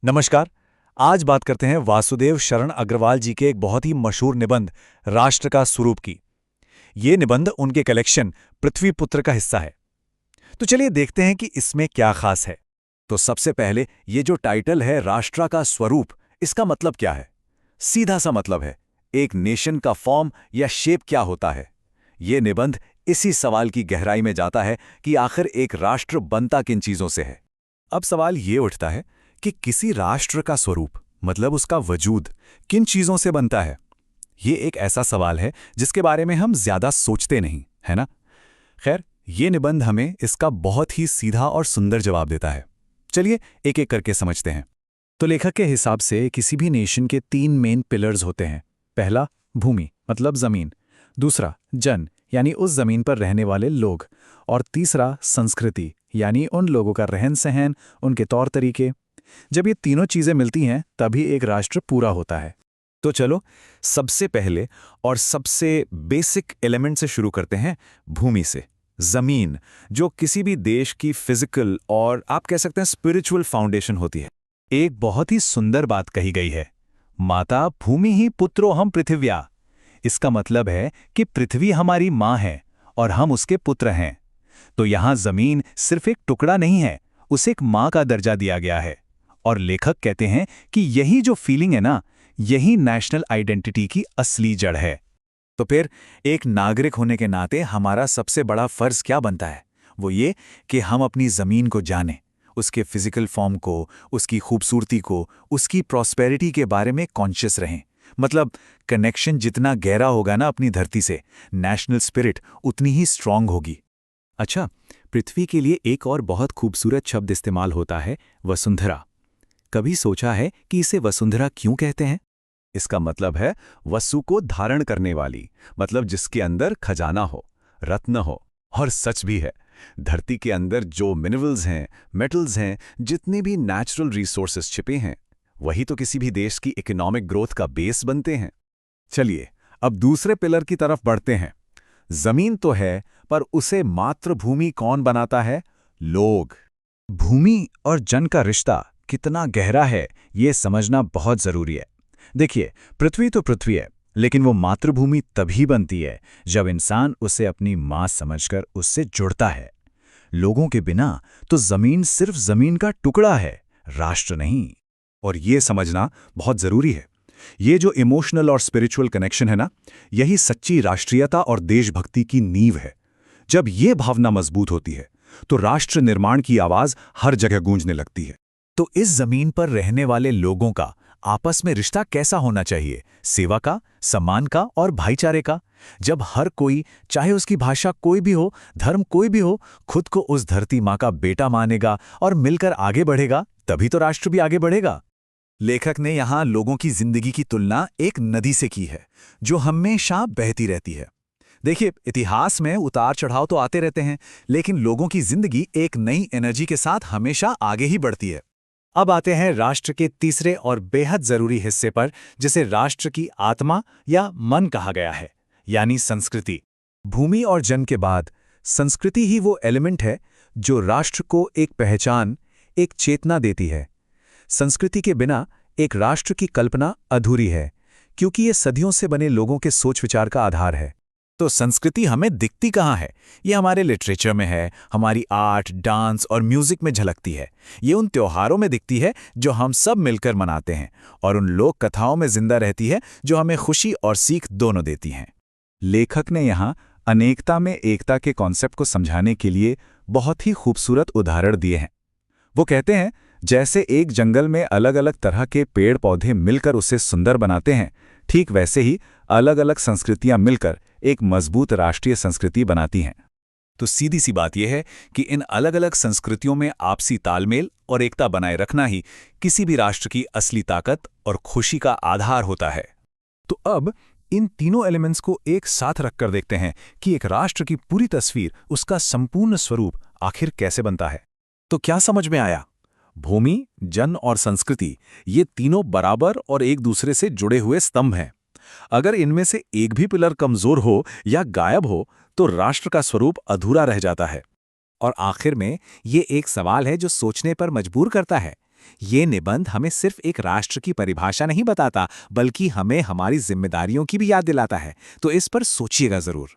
नमस्कार। आज बात करते हैं वासुदेव शरण अग्रवाल जी के एक बहुत ही मशहूर निबंध राष्ट्र का स्वरूप की। ये निबंध उनके कलेक्शन पृथ्वीपुत्र का हिस्सा है। तो चलिए देखते हैं कि इसमें क्या खास है। तो सबसे पहले ये जो टाइटल है राष्ट्र का स्वरूप, इसका मतलब क्या है? सीधा सा मतलब है एक नेशन का फॉर्म या शेप क्या होता है। ये निबंध इसी सवाल की गहराई में जाता है कि आखिर एक राष्ट्र बनता किन चीजों से है। अब सवाल ये उठता है कि किसी राष्ट्र का स्वरूप मतलब उसका वजूद किन चीजों से बनता है। ये एक ऐसा सवाल है जिसके बारे में हम ज्यादा सोचते नहीं, है ना? खैर, ये निबंध हमें इसका बहुत ही सीधा और सुंदर जवाब देता है। चलिए एक एक करके समझते हैं। तो लेखक के हिसाब से किसी भी नेशन के 3 मेन पिलर्स होते हैं। पहला, भूमि मतलब जमीन। दूसरा, जन यानी उस जमीन पर रहने वाले लोग। और तीसरा, संस्कृति यानी उन लोगों का रहन सहन, उनके तौर तरीके। जब ये तीनों चीजें मिलती हैं तभी एक राष्ट्र पूरा होता है। तो चलो सबसे पहले और सबसे बेसिक एलिमेंट से शुरू करते हैं, भूमि से। जमीन, जो किसी भी देश की फिजिकल और आप कह सकते हैं स्पिरिचुअल फाउंडेशन होती है। एक बहुत ही सुंदर बात कही गई है, माता भूमि ही पुत्रो हम पृथिव्या। इसका मतलब है कि पृथ्वी हमारी मां है और हम उसके पुत्र हैं। तो यहां जमीन सिर्फ एक टुकड़ा नहीं है, उसे एक मां का दर्जा दिया गया है। और लेखक कहते हैं कि यही जो फीलिंग है ना, यही नेशनल आइडेंटिटी की असली जड़ है। तो फिर एक नागरिक होने के नाते हमारा सबसे बड़ा फर्ज क्या बनता है? वो ये कि हम अपनी जमीन को जानें, उसके फिजिकल फॉर्म को, उसकी खूबसूरती को, उसकी प्रॉस्पेरिटी के बारे में कॉन्शियस रहें। मतलब कनेक्शन जितना गहरा होगा ना अपनी धरती से, नेशनल स्पिरिट उतनी ही स्ट्रांग होगी। अच्छा, पृथ्वी के लिए एक और बहुत खूबसूरत शब्द इस्तेमाल होता है, वसुंधरा। कभी सोचा है कि इसे वसुंधरा क्यों कहते हैं? इसका मतलब है वसु को धारण करने वाली, मतलब जिसके अंदर खजाना हो, रत्न हो। और सच भी है, धरती के अंदर जो मिनरल्स हैं, मेटल्स हैं, जितने भी नेचुरल रिसोर्सेस छिपे हैं, वही तो किसी भी देश की इकोनॉमिक ग्रोथ का बेस बनते हैं। चलिए अब दूसरे पिलर की तरफ बढ़ते हैं। जमीन तो है, पर उसे मातृभूमि कौन बनाता है? लोग। भूमि और जन का रिश्ता कितना गहरा है, ये समझना बहुत जरूरी है। देखिए, पृथ्वी तो पृथ्वी है, लेकिन वो मातृभूमि तभी बनती है जब इंसान उसे अपनी मां समझकर उससे जुड़ता है। लोगों के बिना तो जमीन सिर्फ जमीन का टुकड़ा है, राष्ट्र नहीं। और ये समझना बहुत जरूरी है। ये जो इमोशनल और स्पिरिचुअल कनेक्शन है ना, यही सच्ची राष्ट्रीयता और देशभक्ति की नींव है। जब ये भावना मजबूत होती है तो राष्ट्र निर्माण की आवाज हर जगह गूंजने लगती है। तो इस जमीन पर रहने वाले लोगों का आपस में रिश्ता कैसा होना चाहिए? सेवा का, सम्मान का और भाईचारे का। जब हर कोई, चाहे उसकी भाषा कोई भी हो, धर्म कोई भी हो, खुद को उस धरती माँ का बेटा मानेगा और मिलकर आगे बढ़ेगा, तभी तो राष्ट्र भी आगे बढ़ेगा। लेखक ने यहाँ लोगों की जिंदगी की तुलना एक नदी से की है, जो हमेशा बहती रहती है। देखिए, इतिहास में उतार चढ़ाव तो आते रहते हैं, लेकिन लोगों की जिंदगी एक नई एनर्जी के साथ हमेशा आगे ही बढ़ती है। अब आते हैं राष्ट्र के तीसरे और बेहद जरूरी हिस्से पर, जिसे राष्ट्र की आत्मा या मन कहा गया है, यानी संस्कृति। भूमि और जन के बाद संस्कृति ही वो एलिमेंट है जो राष्ट्र को एक पहचान, एक चेतना देती है। संस्कृति के बिना एक राष्ट्र की कल्पना अधूरी है, क्योंकि ये सदियों से बने लोगों के सोच विचार का आधार है। तो संस्कृति हमें दिखती कहाँ है? ये हमारे लिटरेचर में है, हमारी आर्ट, डांस और म्यूजिक में झलकती है। ये उन त्योहारों में दिखती है जो हम सब मिलकर मनाते हैं, और उन लोक कथाओं में जिंदा रहती है जो हमें खुशी और सीख दोनों देती हैं। लेखक ने यहाँ अनेकता में एकता के कॉन्सेप्ट को समझाने के लिए बहुत ही खूबसूरत उदाहरण दिए हैं। वो कहते हैं, जैसे एक जंगल में अलग अलग तरह के पेड़ पौधे मिलकर उसे सुंदर बनाते हैं, ठीक वैसे ही अलग अलग संस्कृतियां मिलकर एक मजबूत राष्ट्रीय संस्कृति बनाती हैं। तो सीधी सी बात यह है कि इन अलग अलग संस्कृतियों में आपसी तालमेल और एकता बनाए रखना ही किसी भी राष्ट्र की असली ताकत और खुशी का आधार होता है। तो अब इन तीनों एलिमेंट्स को एक साथ रखकर देखते हैं कि एक राष्ट्र की पूरी तस्वीर, उसका संपूर्ण स्वरूप आखिर कैसे बनता है। तो क्या समझ में आया? भूमि, जन और संस्कृति, ये तीनों बराबर और एक दूसरे से जुड़े हुए स्तंभ हैं। अगर इनमें से एक भी पिलर कमजोर हो या गायब हो तो राष्ट्र का स्वरूप अधूरा रह जाता है। और आखिर में ये एक सवाल है जो सोचने पर मजबूर करता है ये निबंध हमें सिर्फ एक राष्ट्र की परिभाषा नहीं बताता, बल्कि हमें हमारी जिम्मेदारियों की भी याद दिलाता है। तो इस पर सोचिएगा जरूर।